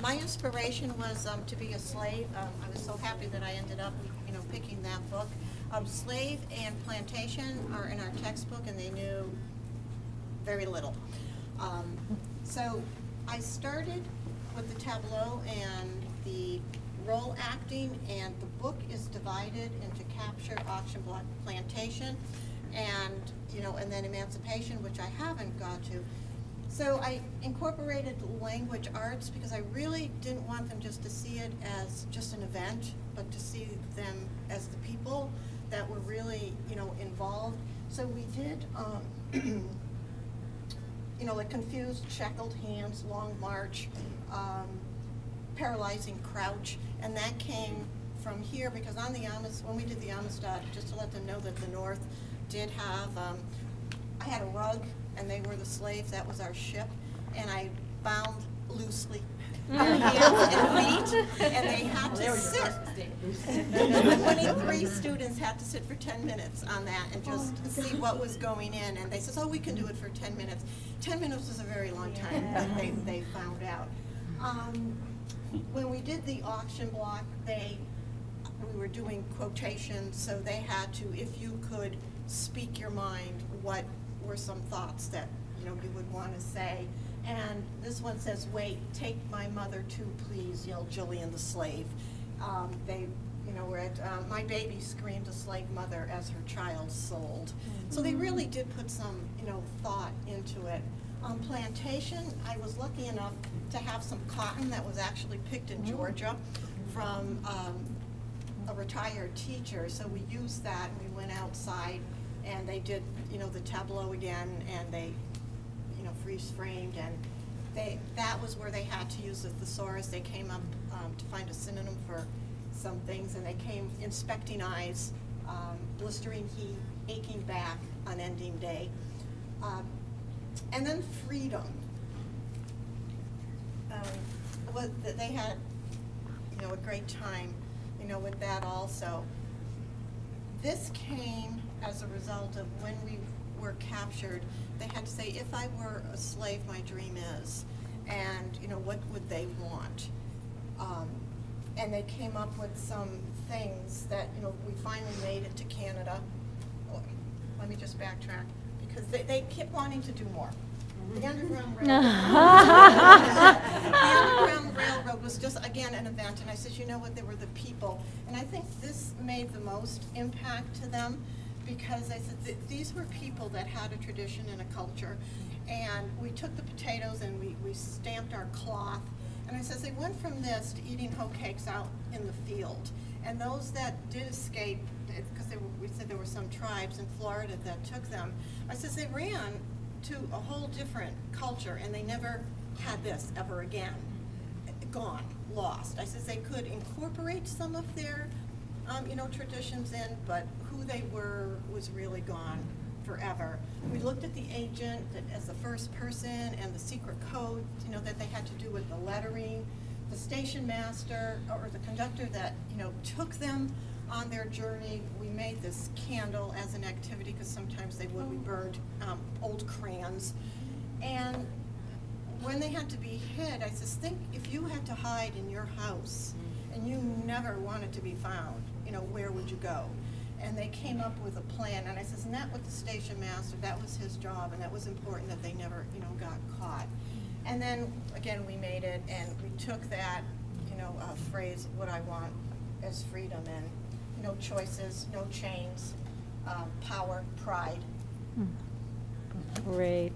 My inspiration was to be a slave. I was so happy that I ended up, picking that book. Slave and plantation are in our textbook, and they knew very little. So I started with the tableau and the role acting, and the book is divided into capture, auction block, plantation, and and then emancipation, which I haven't got to. So I incorporated language arts because I really didn't want them just to see it as just an event, but to see them as the people that were really, involved. So we did, like confused, shackled hands, long march, paralyzing crouch, and that came from here because on the when we did the Amistad, just to let them know that the North did have, I had a rug, and they were the slaves. That was our ship, and I bound loosely their hands and feet, and they had to sit. 23 students had to sit for 10 minutes on that and just see what was going in, and they said, oh, we can do it for 10 minutes. 10 minutes was a very long time, they found out. When we did the auction block, we were doing quotations, so they had to, if you could speak your mind, what were some thoughts that you would want to say. And this one says, wait, take my mother too, please, yelled Jillian the slave. They were at, my baby screamed a slave mother as her child sold. So they really did put some thought into it. On plantation, I was lucky enough to have some cotton that was actually picked in Georgia from a retired teacher. So we used that, and we went outside, and they did the tableau again, and they freeze framed, and that was where they had to use the thesaurus. They came up to find a synonym for some things, and they came inspecting eyes, blistering heat, aching back, unending day, and then freedom. They had a great time with that also. This came as a result of when we were captured. They had to say, if I were a slave, my dream is, and what would they want? And they came up with some things that we finally made it to Canada. Oh, let me just backtrack because they kept wanting to do more. The Underground Railroad. The Underground Railroad was just, again, an event, and I said, they were the people. And I think this made the most impact to them because I said these were people that had a tradition and a culture. And we took the potatoes and we stamped our cloth. And I said they went from this to eating hoe cakes out in the field. And those that did escape, because we said there were some tribes in Florida that took them, I said they ran to a whole different culture, and they never had this ever again. Gone, lost. I said they could incorporate some of their, traditions in, but who they were was really gone forever. We looked at the agent as the first person, and the secret code, that they had to do with the lettering, the station master or the conductor that, took them on their journey. We made this candle as an activity because sometimes they would. We burned old crayons. And when they had to be hid, I just think if you had to hide in your house and you never wanted to be found, where would you go? And they came up with a plan, and I says, and that was the station master, that was his job, and that was important that they never, got caught. And then, again, we made it, and we took that, phrase, what I want as freedom, and no choices, no chains, power, pride. Great.